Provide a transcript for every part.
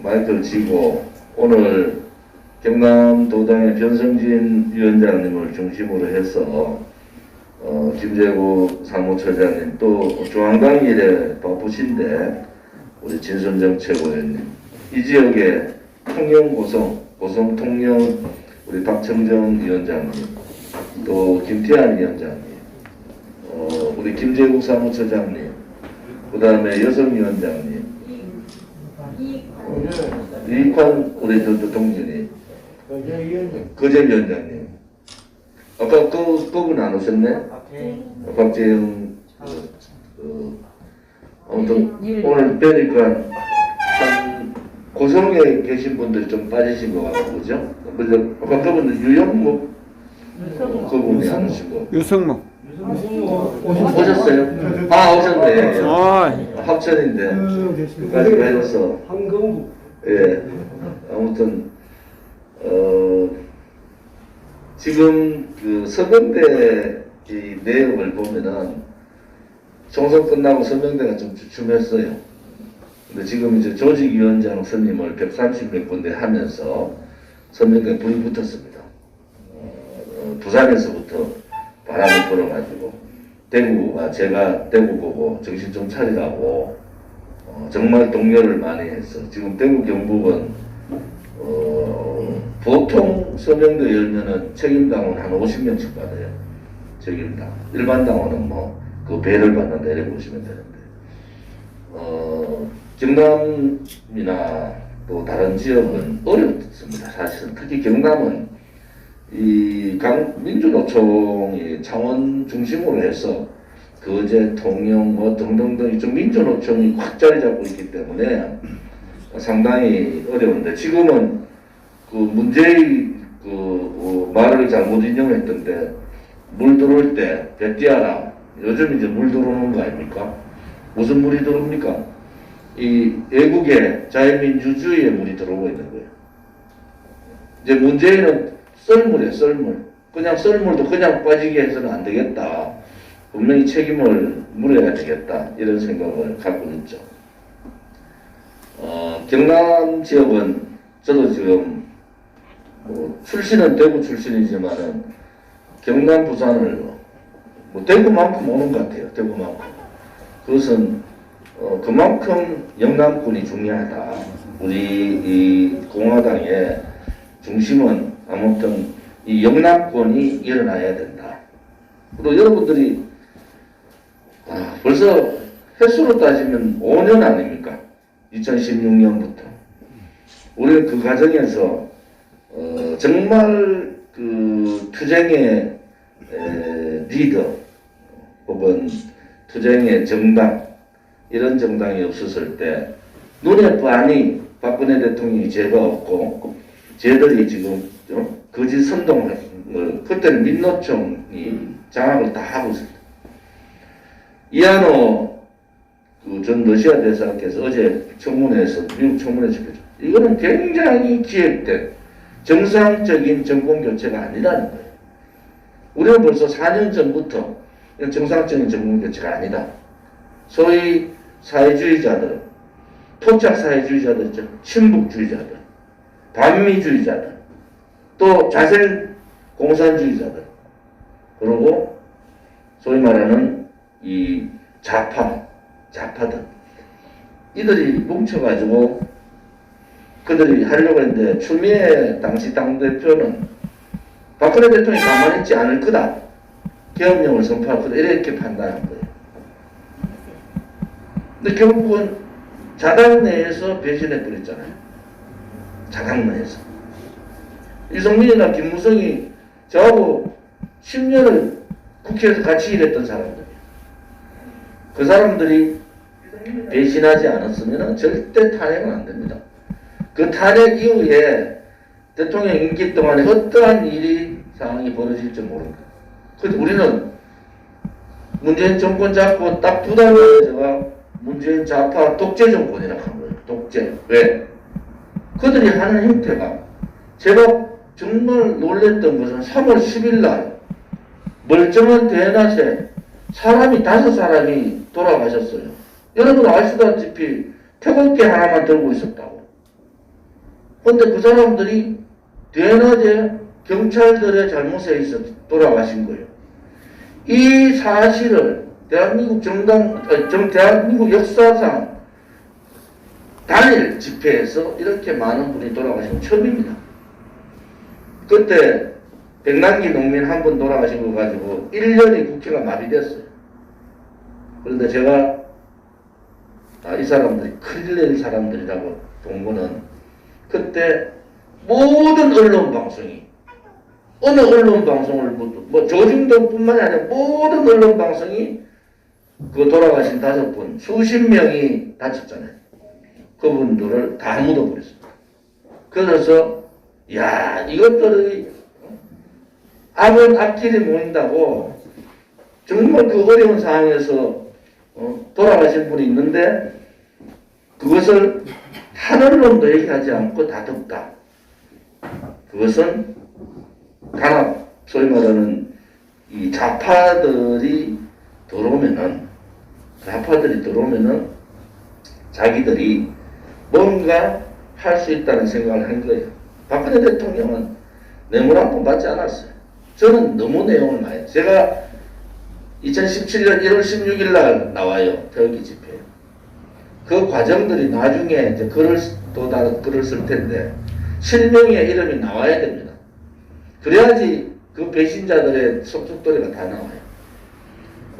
마이크를 쥐고 오늘 경남도당의 변성진 위원장님을 중심으로 해서 김재국 사무처장님 또 중앙당 일에 바쁘신데 우리 진선정책 의원님 이 지역의 통영 고성 통영 우리 박청정 위원장님 또 김태환 위원장님 우리 김재국 사무처장님 그 다음에 여성위원장님 이익환 우리 동진이 거제위원장님 아까 그분 안 오셨네? 박재영 아무튼 오늘 뵈니까 한 고성에 계신 분들이 좀 빠지신 것 같고 그죠? 그래서 아까 그분은 유영목 그분이 안 오신 거 유성목 오셨어요? 아 오셨네. 합천인데 끝까지 가셔서 한경북. 예 아무튼 지금 그 서명대 이 내용을 보면은 총선 끝나고 서명대가 좀 주춤했어요. 근데 지금 이제 조직위원장 선임을 130몇 군데 하면서 서명대가 불이 붙었습니다. 부산에서부터 바람이 불어가지고 대구가 제가 대구 보고 정신 좀 차리라고 정말 독려를 많이 했어. 지금 대구 경북은 보통 서명대 열면은 책임당원 한 50명씩 받아요. 책임당. 일반 당원은 뭐 그 배를 받는다 이렇게 보시면 되는데 경남이나 또 다른 지역은 어렵습니다. 사실은 특히 경남은 이 민주노총이 창원 중심으로 해서 거제, 통영 뭐 등등등 이쪽 민주노총이 확 자리 잡고 있기 때문에 상당히 어려운데 지금은 그 문재인 말을 잘못 인용했던데 물 들어올 때 배띠아라 요즘 이제 물 들어오는 거 아닙니까? 무슨 물이 들어옵니까? 이 애국의 자유민주주의의 물이 들어오고 있는 거예요. 이제 문재인은 썰물이에요, 썰물. 그냥 썰물도 그냥 빠지게 해서는 안 되겠다. 분명히 책임을 물어야 되겠다. 이런 생각을 갖고 있죠. 경남 지역은 저도 지금 출신은 대구 출신이지만은 경남 부산을 대구만큼 오는 것 같아요. 대구만큼. 그것은 그만큼 영남권이 중요하다. 우리 이 공화당의 중심은 아무튼 이 영남권이 일어나야 된다. 그리고 여러분들이 벌써 횟수로 따지면 5년 아닙니까? 2016년부터 우리는 그 과정에서 정말 그 투쟁의 리더 혹은 투쟁의 정당 이런 정당이 없었을 때 눈에 뻔히 박근혜 대통령이 죄가 없고 쟤들이 지금 거짓 선동을 그때는 민노총이 장악을 다 하고 있습니다. 이하노 전 러시아 대사께서 어제 청문회에서 미국 청문회 집회죠. 이거는 굉장히 기획된 정상적인 정권 교체가 아니라는 거예요. 우리는 벌써 4년 전부터 정상적인 정권 교체가 아니다. 소위 사회주의자들, 토착 사회주의자들 있죠. 친북주의자들, 반미주의자들, 또 자생 공산주의자들, 그리고 소위 말하는 이 좌파들 이들이 뭉쳐가지고 그들이 하려고 했는데 추미애 당시 당대표는 박근혜 대통령이 가만히 있지 않을 거다. 계엄령을 선포할 거다. 이렇게 판단한 거예요. 근데 결국은 자당 내에서 배신해 버렸잖아요. 자당 내에서. 이성민이나 김무성이 저하고 10년을 국회에서 같이 일했던 사람들이에요. 그 사람들이 배신하지 않았으면 절대 탄핵은 안 됩니다. 그 탄핵 이후에 대통령 임기 동안에 어떠한 상황이 벌어질지 모릅니다. 그래서 우리는 문재인 정권 잡고 딱 2달 만에 제가 문재인 좌파 독재 정권이라고 한 거예요. 독재. 왜? 그들이 하는 형태가 제가 정말 놀랬던 것은 3월 10일 날 멀쩡한 대낮에 사람이 5사람이 돌아가셨어요. 여러분 아시다시피 태극기 하나만 들고 있었다고. 근데 그 사람들이 대낮에 경찰들의 잘못에 있어 돌아가신 거예요. 이 사실을 대한민국 대한민국 역사상 단일 집회에서 이렇게 많은 분이 돌아가신 건 처음입니다. 그때 백남기 농민 한 분 돌아가신 거 가지고 1년이 국회가 마비됐어요. 그런데 제가 이 사람들이 큰일 낼 사람들이라고 본 거는 그때 모든 언론 방송이 어느 언론 방송을 뭐 조중동뿐만이 아니라 모든 언론 방송이 그 돌아가신 5분 수십 명이 다쳤잖아요. 그분들을 다 묻어버렸습니다. 그래서 야 이것들이 악은 악질이 모인다고 정말 그 어려운 상황에서 돌아가신 분이 있는데 그것을 한 언론도 얘기하지 않고 다듬다. 그것은 단합, 소위 말하는 이 좌파들이 들어오면은 자기들이 뭔가 할 수 있다는 생각을 한 거예요. 박근혜 대통령은 뇌물 한 번 받지 않았어요. 저는 너무 내용을 많이 제가 2017년 1월 16일 날 나와요. 태극기 집회. 그 과정들이 나중에 이제 또 다른 글을 쓸 텐데 실명의 이름이 나와야 됩니다. 그래야지 그 배신자들의 속속들이가 다 나와요.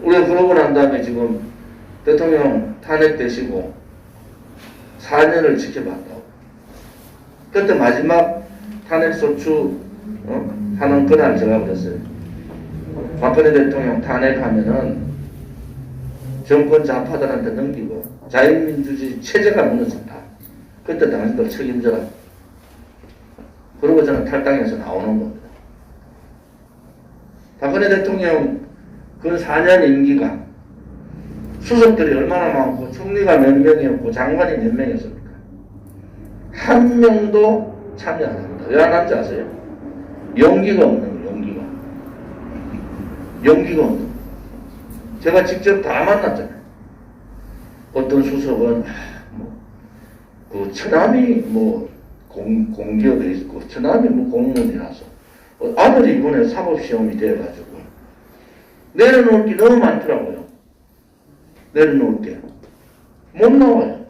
우리가 그러고 난 다음에 지금 대통령 탄핵되시고 4년을 지켜봤다고. 그때 마지막 탄핵소추 하는 그날 제가 그랬어요. 박근혜 대통령 탄핵하면은 정권 좌파들한테 넘기고 자유민주주의 체제가 무너진다. 그때 당신들 책임져라. 그러고 저는 탈당해서 나오는 겁니다. 박근혜 대통령 그 4년 임기가 수석들이 얼마나 많고 총리가 몇 명이었고 장관이 몇 명이었습니까? 한 명도 참여 안 합니다. 왜 안 하는지 아세요? 용기가 없는 거예요. 용기가 없는 거예요. 제가 직접 다 만났잖아요. 어떤 수석은 그 처남이 공기업에 있고 처남이 공무원이라서 아들이 이번에 사법시험이 돼가지고 내려놓을 게 너무 많더라고요. 내려놓을 게 못 나와요.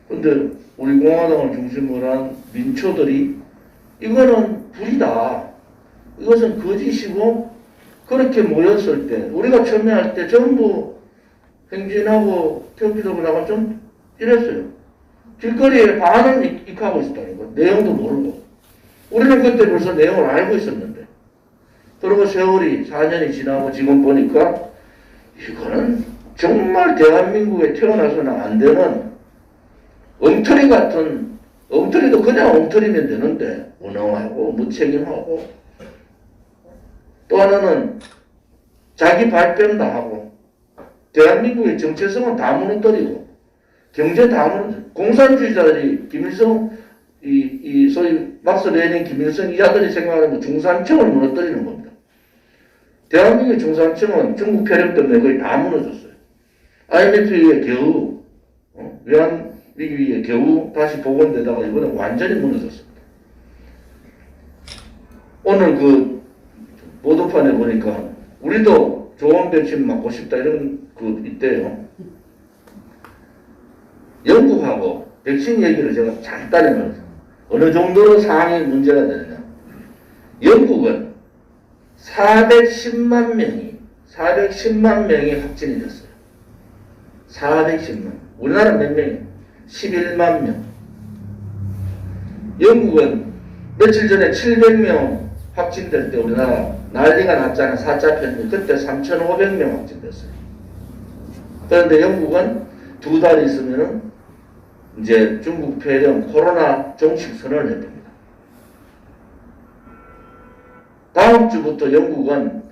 근데 우리 공화당을 중심으로 한 민초들이 이거는 불이다. 이것은 거짓이고 그렇게 모였을 때 우리가 처음에 할 때 전부 행진하고 태극기도 나가 좀 이랬어요. 길거리에 반은 익하고 있었다니까. 내용도 모르고. 우리는 그때 벌써 내용을 알고 있었는데. 그리고 세월이 4년이 지나고 지금 보니까 이거는 정말 대한민국에 태어나서는 안 되는 엉터리 같은, 엉터리도 그냥 엉터리면 되는데 무능하고 무책임하고 또 하나는 자기 발뺌 다 하고 대한민국의 정체성은 다 무너뜨리고 경제 다 무너뜨리고 공산주의자들이 김일성 소위 막스 레닌 김일성 이자들이 생각하는 중산층을 무너뜨리는 겁니다. 대한민국의 중산층은 중국 패력 때문에 거의 다 무너졌어요. IMF에 겨우 외환위기에 겨우 다시 복원되다가 이번에 완전히 무너졌습니다. 오늘 그 보도판에 보니까 우리도 좋은 백신 맞고 싶다 이런 그 있대요. 영국하고 백신 얘기를 제가 잠깐 어느 정도로 상황이 문제가 되느냐. 영국은 410만 명이 확진이 됐어요. 410만. 우리나라 몇 명이에요? 11만 명. 영국은 며칠 전에 700명 확진될 때 우리나라 난리가 났잖아요. 4차 편입. 그때 3,500명 확진됐어요. 그런데 영국은 2달 있으면은 이제 중국 폐렴 코로나 종식 선언을 해봅니다. 다음 주부터 영국은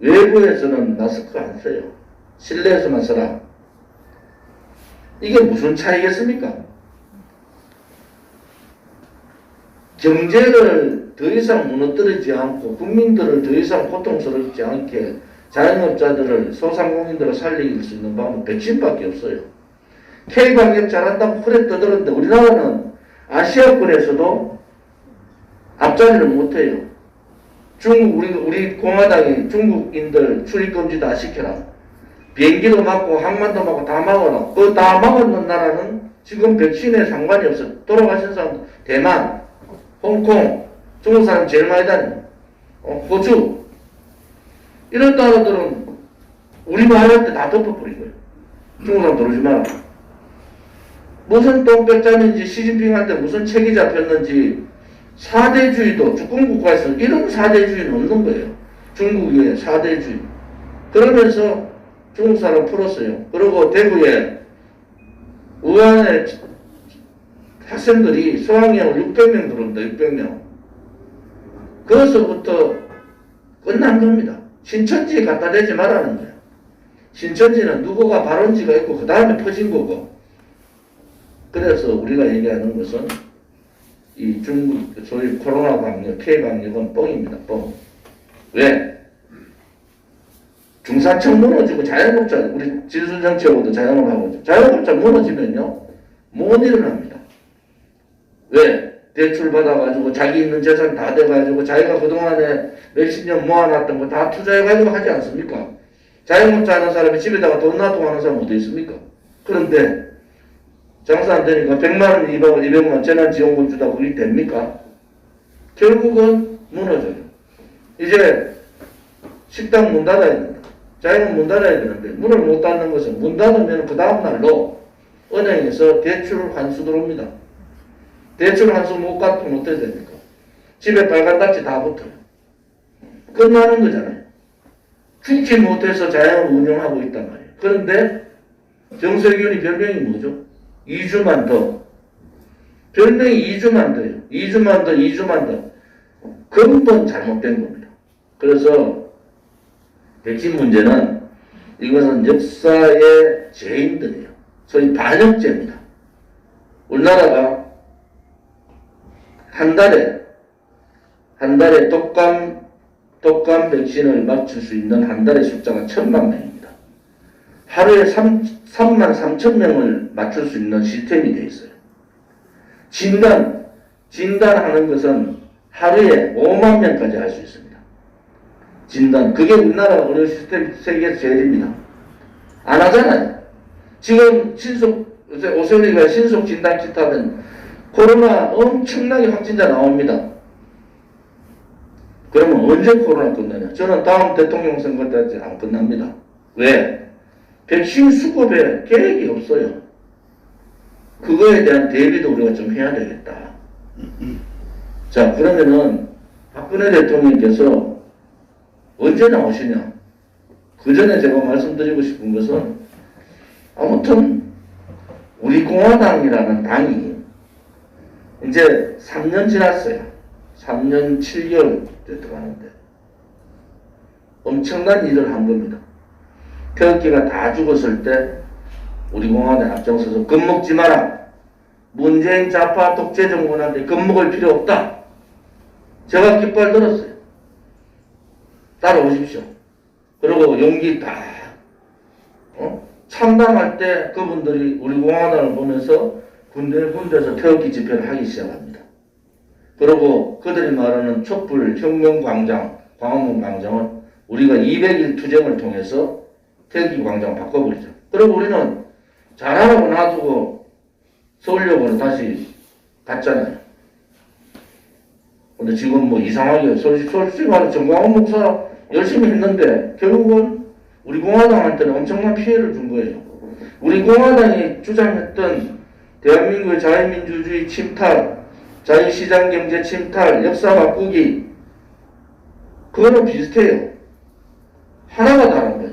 외부에서는 마스크 안 써요. 실내에서만 써라. 이게 무슨 차이겠습니까? 경제를 더 이상 무너뜨리지 않고 국민들을 더 이상 고통스럽지 않게 자영업자들을 소상공인들을 살릴 수 있는 방법은 백신밖에 없어요. K방역 잘한다고 그래 떠들었는데 우리나라는 아시아권에서도 앞자리를 못해요. 중국, 우리 공화당이 중국인들 출입금지 다 시켜라. 비행기도 막고 항만도 막고 다 막아라. 그 다 막았는 나라는 지금 백신에 상관이 없어. 돌아가신 사람 대만, 홍콩, 중국 사람 제일 많이 다녀. 호주. 이런 나라들은 우리 말할 때 다 덮어버린 거예요. 중국 사람 들어오지 마라. 무슨 똥배짱인지 시진핑한테 무슨 책이 잡혔는지 사대주의도 주권국가에서 이런 사대주의는 없는 거예요. 중국의 사대주의. 그러면서 중국 사람 풀었어요. 그리고 대구에 우한에 학생들이 수학여행 600명 들어온다. 600명. 거기서부터 끝난 겁니다. 신천지에 갖다 대지 말라는 거예요. 신천지는 누구가 발원지가 있고 그 다음에 퍼진 거고. 그래서 우리가 얘기하는 것은 이 중국 소위 코로나 방역, 피해 방역은 뻥입니다. 뻥. 왜? 중사청 무너지고 자영업자, 우리 진수정치하고도 자영업하고 있죠. 자영업자 무너지면요 못 일어납니다. 왜? 대출 받아가지고 자기 있는 재산 다 돼가지고 자기가 그동안에 몇십 년 모아놨던 거 다 투자해가지고 하지 않습니까? 자영업자 하는 사람이 집에다가 돈 놔두고 하는 사람 어디 있습니까? 그런데 장사 안 되니까 100만원, 200만 재난지원금 주다 그게 됩니까? 결국은 무너져요. 이제 식당 문 닫아야 된다. 자영업 문 닫아야 되는데 문을 못 닫는 것은 문 닫으면 그 다음날로 은행에서 대출 환수 들어옵니다. 대출 환수 못 갚으면 어떻게 됩니까? 집에 빨간 딱지 다 붙어요. 끝나는 거잖아요. 죽지 못해서 자영업 운영하고 있단 말이에요. 그런데 정세균이 별명이 뭐죠? 2주만 더. 별명이 2주만 더예요. 2주만 더, 2주만 더. 근본 잘못된 겁니다. 그래서 백신 문제는 이것은 역사의 죄인들이에요. 소위 반역죄입니다. 우리나라가 한 달에 독감 백신을 맞출 수 있는 한 달의 숫자가 1000만 명입니다. 하루에 3만 3천 명을 맞출 수 있는 시스템이 되어 있어요. 진단하는 것은 하루에 5만 명까지 할 수 있습니다. 진단. 그게 우리나라 의료 시스템 세계에서 제일입니다. 안 하잖아요. 지금 오세훈이가 신속 진단키트 하면 코로나 엄청나게 확진자 나옵니다. 그러면 언제 코로나 끝나냐? 저는 다음 대통령 선거 때까지 안 끝납니다. 왜? 백신 수급에 계획이 없어요. 그거에 대한 대비도 우리가 좀 해야 되겠다. 자, 그러면은 박근혜 대통령께서 언제 나오시냐? 그 전에 제가 말씀드리고 싶은 것은 아무튼 우리 공화당이라는 당이 이제 3년 지났어요. 3년 7개월 들어가는데 엄청난 일을 한 겁니다. 태극기가 다 죽었을 때 우리 공화당 앞장서서 겁먹지 마라. 문재인 좌파 독재 정권한테 겁먹을 필요 없다. 제가 깃발 들었어요. 따라오십시오. 그리고 용기 다 참담할 때 그분들이 우리 공화당을 보면서 군데에서 태극기 집회를 하기 시작합니다. 그리고 그들이 말하는 촛불 혁명광장, 광화문 광장은 우리가 200일 투쟁을 통해서 태극기 광장 바꿔버리죠. 그리고 우리는 잘하라고 놔두고 서울역으로 다시 갔잖아요. 근데 지금 뭐 이상하게 솔직히 말해 정광훈 목사 열심히 했는데 결국은 우리 공화당한테는 엄청난 피해를 준 거예요. 우리 공화당이 주장했던 대한민국의 자유민주주의 침탈, 자유시장경제 침탈, 역사 바꾸기 그거는 비슷해요. 하나가 다른 거예요.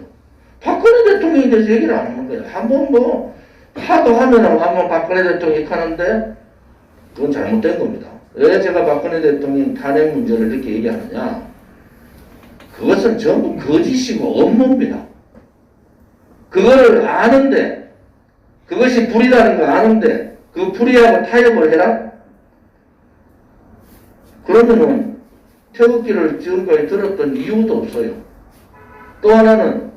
박근혜 대통령에 대해서 얘기를 안 하는 거예요. 한번 뭐 하도 하면은 한번 박근혜 대통령이 하는데 그건 잘못된 겁니다. 왜 제가 박근혜 대통령 탄핵 문제를 이렇게 얘기하느냐? 그것은 전부 거짓이고 업무입니다. 그거를 아는데 그것이 불이라는 거 아는데 그 불이하고 타협을 해라? 그러면은 태극기를 지금까지 들었던 이유도 없어요. 또 하나는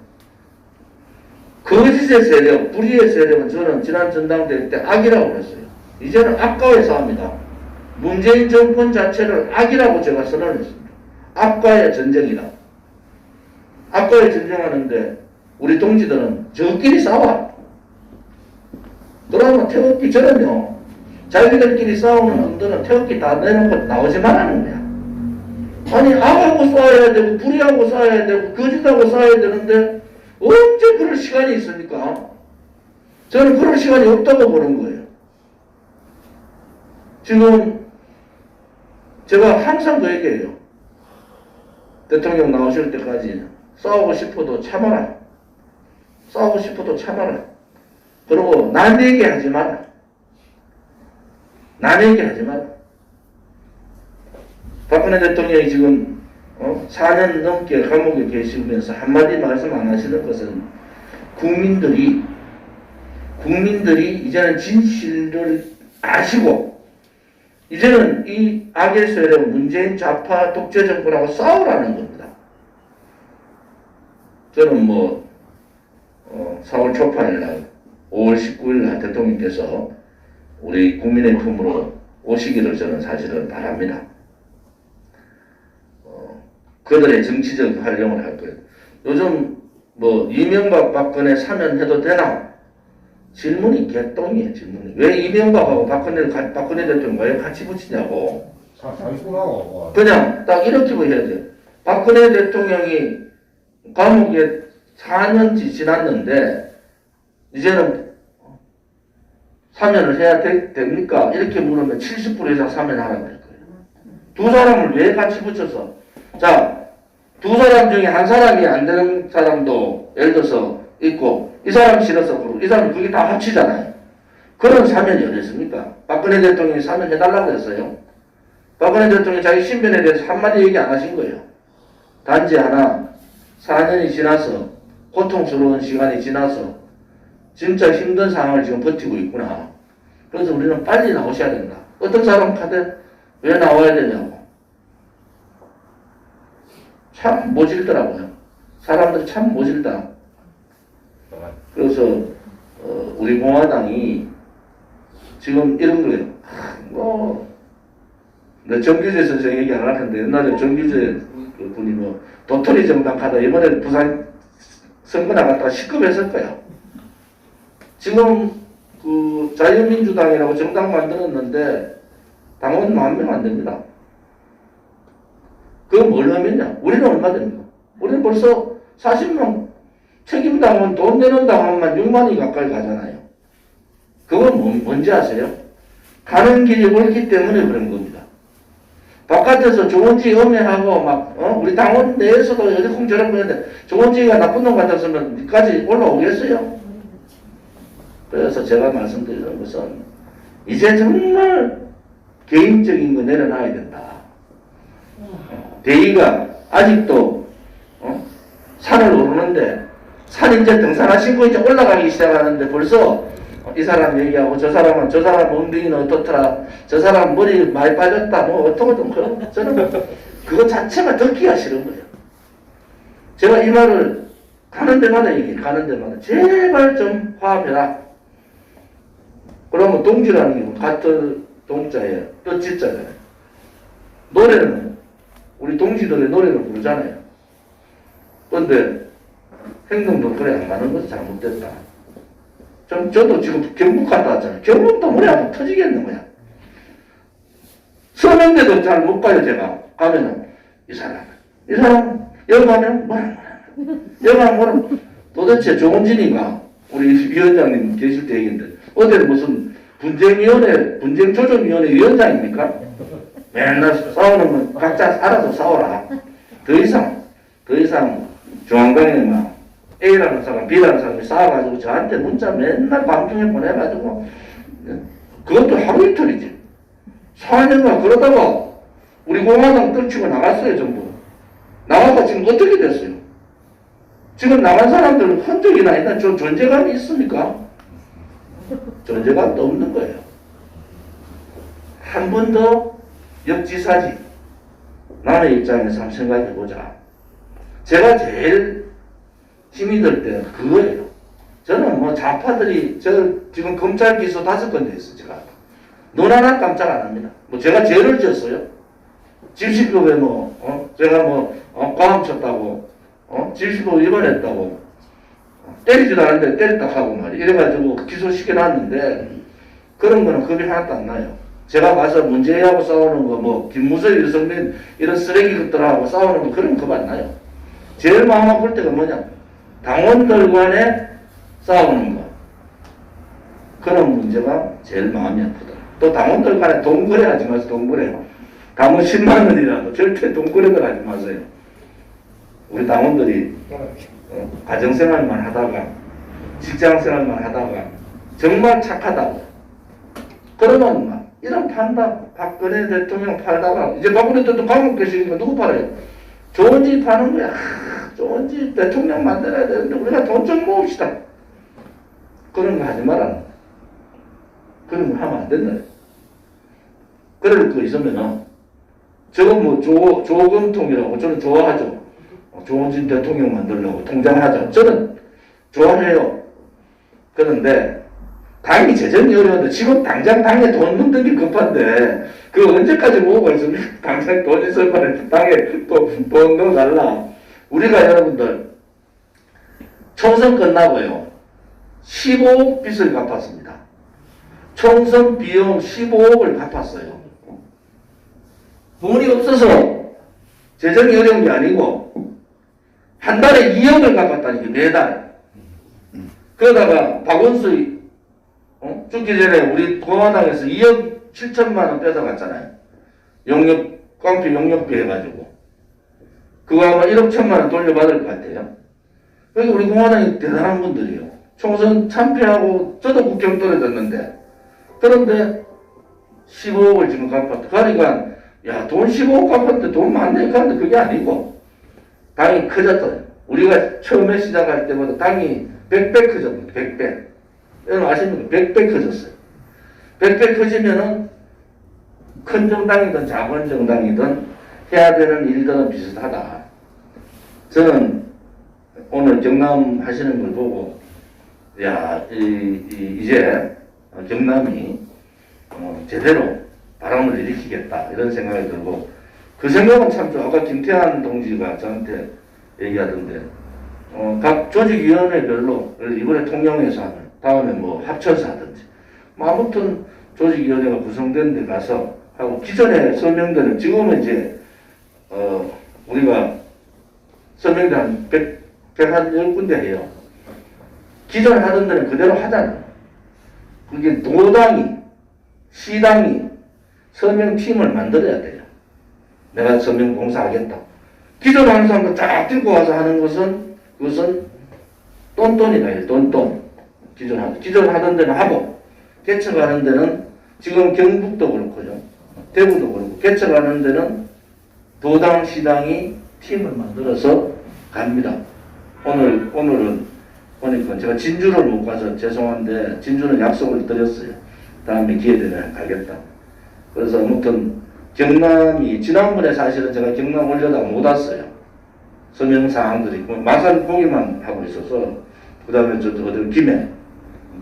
거짓의 세력, 불의의 세력은 저는 지난 전당대회 때 악이라고 그랬어요. 이제는 악과의 싸움이다. 문재인 정권 자체를 악이라고 제가 선언했습니다. 악과의 전쟁이다. 악과의 전쟁하는데 우리 동지들은 저끼리 싸워. 그러면 태극기 저는요, 자기들끼리 싸우는 놈들은 태극기 다 내놓고 나오지 말라는 거야. 아니, 악하고 싸워야 되고, 불의하고 싸워야 되고, 거짓하고 싸워야 되는데, 언제 그럴 시간이 있습니까? 저는 그럴 시간이 없다고 보는 거예요. 지금, 제가 항상 그 얘기해요. 대통령 나오실 때까지 싸우고 싶어도 참아라. 싸우고 싶어도 참아라. 그리고 남 얘기하지 마라. 남 얘기하지 마라. 박근혜 대통령이 지금 4년 넘게 감옥에 계시면서 한마디 말씀 안 하시는 것은 국민들이 이제는 진실을 아시고 이제는 이 악의 세력 문재인 좌파 독재 정권하고 싸우라는 겁니다. 저는 4월 초파일날 5월 19일날 대통령께서 우리 국민의 품으로 오시기를 저는 사실은 바랍니다. 그들의 정치적 활용을 할 거예요. 요즘 이명박 박근혜 사면해도 되나? 질문이 개똥이에요. 질문이. 왜 이명박하고 박근혜 대통령 왜 같이 붙이냐고. 그냥 딱 이렇게 해야 돼요. 박근혜 대통령이 감옥에 4년치 지났는데 이제는 사면을 해야 됩니까? 이렇게 물으면 70% 이상 사면하라고 할 거예요. 두 사람을 왜 같이 붙여서? 자, 두 사람 중에 한 사람이 안 되는 사람도 예를 들어서 있고 이 사람 싫어서 그러고 이 사람 그게 다 합치잖아요. 그런 사면이 어딨습니까? 박근혜 대통령이 사면해달라고 했어요. 박근혜 대통령이 자기 신변에 대해서 한마디 얘기 안 하신 거예요. 단지 하나 4년이 지나서 고통스러운 시간이 지나서 진짜 힘든 상황을 지금 버티고 있구나. 그래서 우리는 빨리 나오셔야 된다. 어떤 사람 카드 왜 나와야 되냐고. 참 모질더라고요. 사람들 참 모질다. 그래서 우리 공화당이 지금 이런 거예요. 정규재 선생 얘기 안 하는데 옛날에 정규재 분이 도토리 정당 하다 이번에 부산 선거 나갔다가 시급했을 거야. 지금 자유민주당이라고 정당 만들었는데 당원 10,000명 안 됩니다. 그건 뭘 하면요? 우리는 얼마 됩니까? 우리는 벌써 40명 책임당원 돈 내는 당원만 6만이 가까이 가잖아요. 그건 뭔지 아세요? 가는 길이 옳기 때문에 그런 겁니다. 바깥에서 좋은지 엄해하고 우리 당원 내에서도 여지콩 저런 거였는데 좋은지가 나쁜 놈 같았으면 여기까지 올라오겠어요? 그래서 제가 말씀드리는 것은 이제 정말 개인적인 거 내려놔야 된다. 대의가 아직도 산을 오르는데 산 이제 등산하시고 이제 올라가기 시작하는데 벌써 이 사람 얘기하고 저 사람 엉덩이는 어떻더라, 저 사람 머리 많이 빠졌다, 어떻고 저는 그거 자체가 듣기가 싫은 거예요. 제가 이 말을 가는 데마다 제발 좀 화합해라. 그러면 동지라는 게 같은 동자예요. 뜻짓자잖아요. 노래는 우리 동지들의 노래를 부르잖아요. 그런데 행동도 그래 안 가는 것이 잘못됐다. 저도 지금 경북 갔다 왔잖아요. 경북도 머리 한번 터지겠는 거야. 서명대도 잘 못 가요. 제가 가면은 이 사람 여기 가면 뭐라 도대체 조원진이가 우리 위원장님 계실 때 얘기인데 어제 무슨 분쟁조정위원회 위원장입니까? 맨날 싸우는 건 각자 알아서 싸워라. 더 이상 중앙당에 A라는 사람, B라는 사람이 싸워가지고 저한테 문자 맨날 밤중에 보내가지고 그것도 하루 이틀이지. 4년간 그러다가 우리 공화당 떨치고 나갔어요. 전부. 나가서 지금 어떻게 됐어요? 지금 나간 사람들은 흔적이나 있나 존재감이 있습니까? 존재감도 없는 거예요. 한 번 더 역지사지. 남의 입장에서 한번 생각해보자. 제가 제일 힘이 들 때는 그거예요. 저는 좌파들이 지금 검찰 기소 5건데 했어. 제가 눈 하나 깜짝 안 합니다. 뭐 제가 죄를 지었어요? 집시법에 제가 과음 쳤다고, 집시법 위반했다고, 때리지도 않았는데 때렸다 하고 말이야. 이래가지고 기소시켜놨는데, 그런 거는 겁이 하나도 안 나요. 제가 가서 문재인하고 싸우는 거, 김무성, 유승민, 이런 쓰레기 것들하고 싸우는 거, 그런 거 겁 안 나요. 제일 마음 아플 때가 뭐냐? 당원들 간에 싸우는 거. 그런 문제가 제일 마음이 아프다. 또 당원들 간에 돈거래 하지 마세요. 돈거래. 당원 10만 원이라도 절대 돈거래를 하지 마세요. 우리 당원들이 가정생활만 하다가 직장생활만 하다가 정말 착하다고 그러면 막 이런 판다 박근혜 대통령 팔다가 이제 박근혜 대통령 감옥 계시니까 누구 팔아요? 좋은 집 파는 거야. 좋은 집 대통령 만들어야 되는데 우리가 돈 좀 모읍시다. 그런 거 하지 마라. 그런 거 하면 안 된다. 그럴 거 있으면은 저건 조금통이라고 저는 좋아하죠. 좋은 집 대통령 만들려고 통장하자. 저는 좋아해요. 그런데 당이 재정이 어려운데 지금 당장 당에 돈 넣는 게 급한데 그거 언제까지 모으고 있습니까? 당장 돈 있을 바에 당에 돈 넣어달라. 우리가 여러분들 총선 끝나고요 15억 빚을 갚았습니다. 총선 비용 15억을 갚았어요. 돈이 없어서 재정이 어려운 게 아니고 한 달에 2억을 갚았다니까 매달. 그러다가 박원순 죽기 전에 우리 공화당에서 2억 7천만 원 뺏어갔잖아요. 깡패 용역비 해가지고. 그거 아마 1억 1천만 원 돌려받을 것 같아요. 그러니까 우리 공화당이 대단한 분들이에요. 총선 참패하고 저도 국경 떨어졌는데 그런데 15억을 지금 갚았다. 그러니까 야, 돈 15억 갚았는데 돈 많네. 그런데 그게 아니고 당이 커졌어요. 우리가 처음에 시작할 때보다 당이 100배 커졌습니다. 100배. 여러분 아십니까? 100배 커졌어요. 100배 커지면은 큰 정당이든 작은 정당이든 해야 되는 일들은 비슷하다. 저는 오늘 경남 하시는 걸 보고 야, 이제 경남이 제대로 바람을 일으키겠다 이런 생각이 들고 그 생각은 참 좋아. 아까 김태환 동지가 저한테 얘기하던데 각 조직위원회별로 이번에 통영에서 하는 다음에 합쳐서 하든지 아무튼 조직위원회가 구성된 데 가서 하고 기존에 서명대는 지금은 이제 우리가 서명대 한 110군데 해요. 기존에 하던 데는 그대로 하잖아요. 그게 도당이 시당이 서명팀을 만들어야 돼요. 내가 서명 봉사하겠다. 기존 하는 사람들 쫙 들고 와서 하는 것은 그것은 똔똔이다. 똔똔. 기존 하던 데는 하고 개척하는 데는 지금 경북도 그렇고요. 대구도 그렇고 개척하는 데는 도당 시당이 팀을 만들어서 갑니다. 오늘은 보니까 제가 진주를 못 가서 죄송한데 진주는 약속을 드렸어요. 다음에 기회 되면 가겠다. 그래서 아무튼 경남이 지난번에 사실은 제가 경남 올려다가 못 왔어요. 서명 사항들이 마산 보기만 하고 있어서 그 다음에 저 어디 김해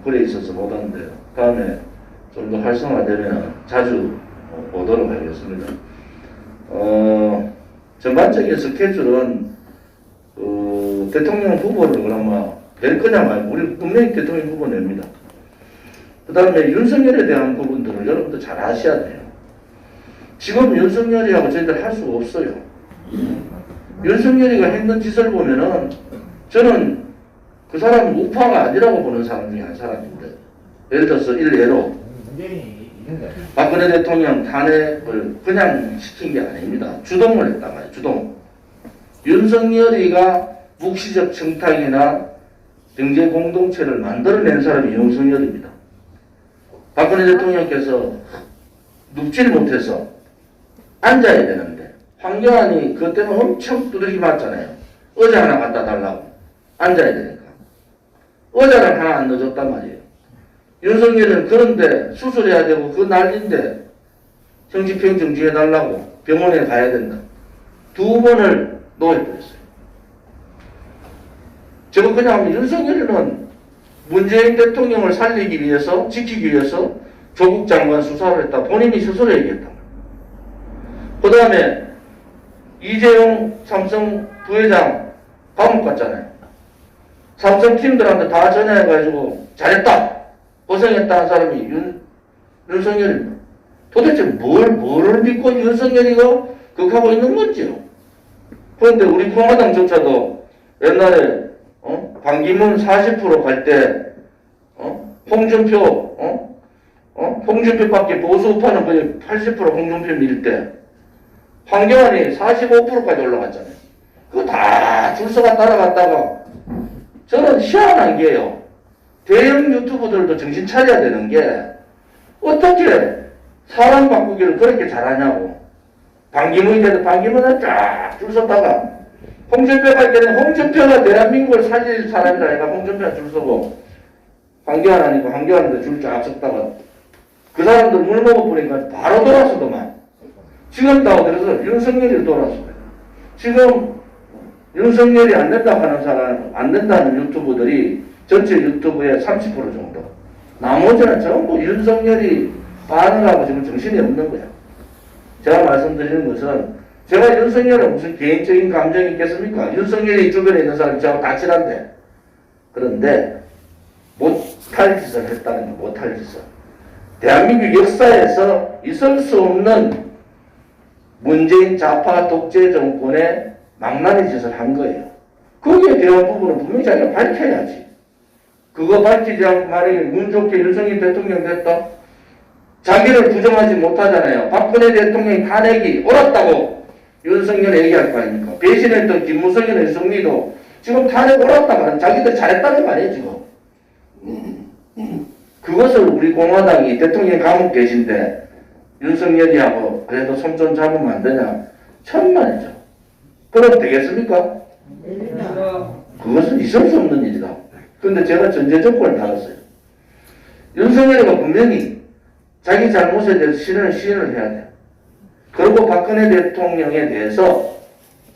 그래 있어서 못 왔는데 다음에 좀 더 활성화되면 자주 오도록 하겠습니다. 전반적인 스케줄은 대통령 후보를 그나마 낼 거냐 말고 우리 분명히 대통령 후보 냅니다. 그 다음에 윤석열에 대한 부분들을 여러분들 잘 아셔야 돼요. 지금 윤석열이하고 저희들 할 수가 없어요. 윤석열이가 했는 짓을 보면은 저는 그 사람은 우파가 아니라고 보는 사람 중에 한 사람인데 예를 들어서 일례로 박근혜 대통령 탄핵을 그냥 시킨 게 아닙니다. 주동을 했단 말이에요. 주동. 윤석열이가 묵시적 청탁이나 경제 공동체를 만들어낸 사람이 윤석열입니다. 박근혜 대통령께서 눕지를 못해서 앉아야 되는데 황교안이 그것 때문에 엄청 두들기 맞잖아요. 의자 하나 갖다 달라고 앉아야 되니까 의자를 하나 안 넣어줬단 말이에요. 윤석열은 그런데 수술해야 되고 그 난리인데 형집행 정지해달라고 병원에 가야 된다. 2번을 놓여버렸어요. 저거 그냥 윤석열은 문재인 대통령을 살리기 위해서 지키기 위해서 조국 장관 수사를 했다. 본인이 스스로 얘기했다. 그 다음에 이재용 삼성 부회장 감옥 갔잖아요. 삼성 팀들한테 다 전화해가지고 잘했다, 고생했다 한 사람이 윤석열입니다. 도대체 뭐를 믿고 윤석열이가 그렇게 하고 있는 건지요. 그런데 우리 공화당조차도 옛날에 반기문 40% 갈 때 홍준표밖에 보수 우파는 거의 80% 홍준표 밀 때 황교안이 45%까지 올라갔잖아요. 그거 다 줄서가 따라갔다가 저는 희한한 게요. 대형 유튜브들도 정신 차려야 되는 게 어떻게 사람 바꾸기를 그렇게 잘하냐고. 반기문이 돼도 반기문은 쫙 줄 섰다가 홍준표가 할 때는 홍준표가 대한민국을 살릴 사람이라니까 홍준표가 줄 서고 황교안 하니까 황교안도 줄 쫙 섰다가 그 사람들 물 먹어버리니까 바로 돌아서더만. 지금 다 어디서 윤석열이 돌아서요. 지금 윤석열이 안 된다고 하는 사람, 안 된다는 유튜브들이 전체 유튜브의 30% 정도. 나머지는 전부 윤석열이 반응하고 지금 정신이 없는 거야. 제가 말씀드리는 것은 제가 윤석열은 무슨 개인적인 감정이 있겠습니까? 윤석열이 주변에 있는 사람이 저하고 다 친한데. 그런데 못할 짓을 했다는 거, 못할 짓을. 대한민국 역사에서 있을 수 없는 문재인 좌파 독재 정권의 망나니 짓을 한 거예요. 거기에 대한 부분은 분명히 자기가 밝혀야지. 그거 밝히지 않고 만약에 운 좋게 윤석열 대통령 됐다? 자기를 부정하지 못하잖아요. 박근혜 대통령이 탄핵이 옳았다고 윤석열이 얘기할 거 아닙니까? 배신했던 김무성이나 윤석열도 지금 탄핵 옳았다고 자기들 잘했다는 거 아니에요, 지금. 그것을 우리 공화당이 대통령 감옥 계신데 윤석열이 하고 그래도 손좀 잡으면 안 되냐? 천만이죠. 그럼 되겠습니까? 그것은 있을 수 없는 일이다. 그런데 제가 전제 조건을 달았어요. 윤석열이가 분명히 자기 잘못에 대해서 시인을 해야 돼. 그리고 박근혜 대통령에 대해서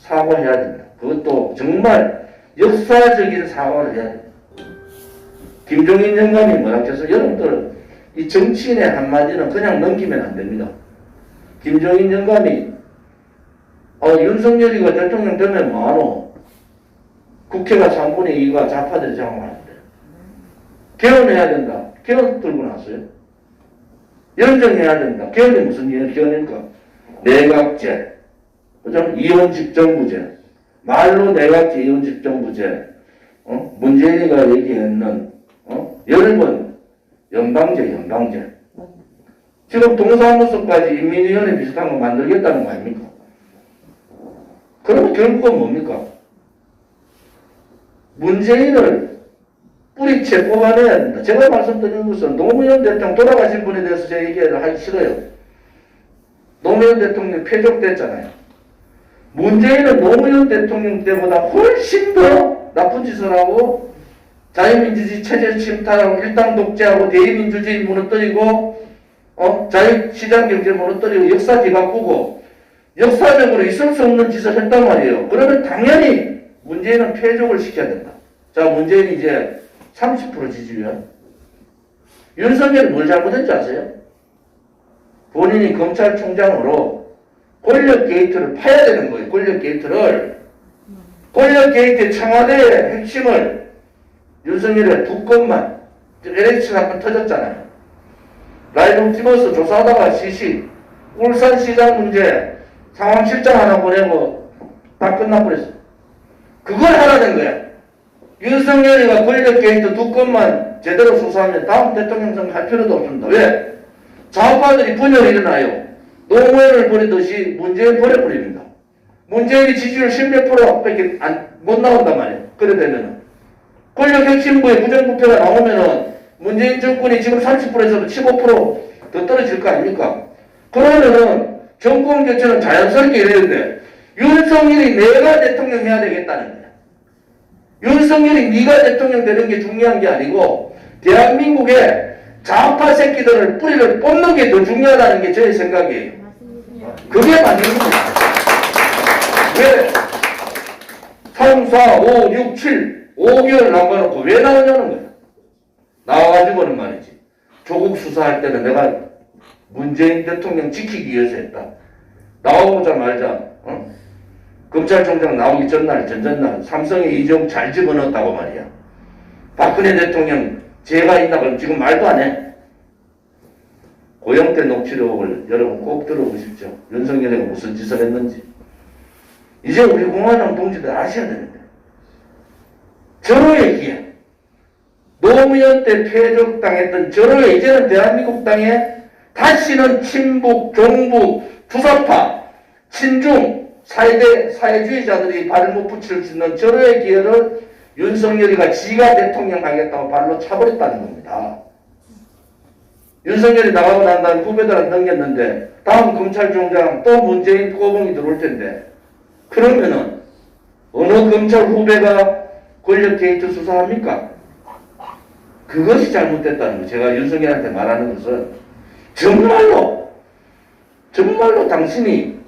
사과해야 된다. 그것도 정말 역사적인 사과를 해야 된다. 김종인 영감이 뭐라 해서 여러분들 이 정치인의 한마디는 그냥 넘기면 안 됩니다. 김종인 영감이 윤석열이가 대통령 되면 뭐하노? 국회가 3분의 2가 좌파들이 장악하는데 개헌해야 된다. 개헌 들고 나왔어요. 연정해야 된다. 개헌이 무슨 개헌입니까? 내각제, 그죠? 이혼집정부제, 말로 내각제, 이혼집정부제, 문재인이가 얘기했는 10번 연방제. 지금 동사무소까지 인민위원회 비슷한 거 만들겠다는 거 아닙니까? 그러면 결국은 뭡니까? 문재인을 뿌리채 뽑아내야 된다. 제가 말씀드리는 것은 노무현 대통령 돌아가신 분에 대해서 제가 얘기를 하기 싫어요. 노무현 대통령 폐족됐잖아요. 문재인은 노무현 대통령 때보다 훨씬 더 나쁜 짓을 하고 자유민주주의 체제 침탈하고 일당 독재하고 대의민주주의 무너뜨리고 자유시장경제 무너뜨리고 역사 뒤바꾸고 역사적으로 있을 수 없는 짓을 했단 말이에요. 그러면 당연히 문재인은 폐족을 시켜야 된다. 자, 문재인이 이제 30% 지지율. 윤석열이 뭘 잘못했는지 아세요? 본인이 검찰총장으로 권력 게이트를 파야 되는 거예요. 권력 게이트의 청와대의 핵심을 윤석열의 두 건만 LH 사건 터졌잖아요. 라이브 찍어서 조사하다가 울산시장 문제 상황실장 하나 보내고 다 끝나버렸어요. 그걸 하라는 거야. 윤석열이가 권력 게이트 두 건만 제대로 수사하면 다음 대통령 선거 할 필요도 없습니다. 왜? 좌파들이 분열이 일어나요. 노무현을 버리듯이 문재인 버려버립니다. 문재인이 지지율 10몇 프로밖에 못 나온단 말이에요. 그래 되면은. 권력 핵심부의 부정부패가 나오면은 문재인 정권이 지금 30%에서 15%더 떨어질 거 아닙니까? 그러면은 정권 교체는 자연스럽게 이래야 윤석열이 내가 대통령 해야 되겠다는 거야. 윤석열이 네가 대통령 되는 게 중요한 게 아니고 대한민국의 좌파 새끼들을 뿌리를 뽑는 게 더 중요하다는 게 저의 생각이에요. 그게 맞는 겁니다. 왜 3, 4, 5, 6, 7 5개월 남겨놓고 왜 나오냐는 거야. 나와가지고는 말이지. 조국 수사할 때는 내가 문재인 대통령 지키기 위해서 했다. 나오자마자 검찰총장 나오기 전날 전전날 삼성에 이재용 잘 집어넣었다고 말이야. 박근혜 대통령 죄가 있나 그럼 지금 말도 안 해. 고영태 녹취록을 여러분 꼭 들어보십시오. 윤석열이가 무슨 짓을 했는지. 이제 우리 공화당 동지들 아셔야 되는데. 절호의 기회. 노무현 때 폐족당했던 절호의 이제는 대한민국 땅에 다시는 친북, 종북, 주사파, 친중, 사회주의자들이 발을 못 붙일 수 있는 절호의 기회를 윤석열이가 지가 대통령 하겠다고 발로 차버렸다는 겁니다. 윤석열이 나가고 난 다음에 후배들한테 넘겼는데 다음 검찰총장 또 문재인 꼬봉이 들어올 텐데 그러면은 어느 검찰 후배가 권력 게이트 수사합니까? 그것이 잘못됐다는 거. 제가 윤석열한테 말하는 것은 정말로 당신이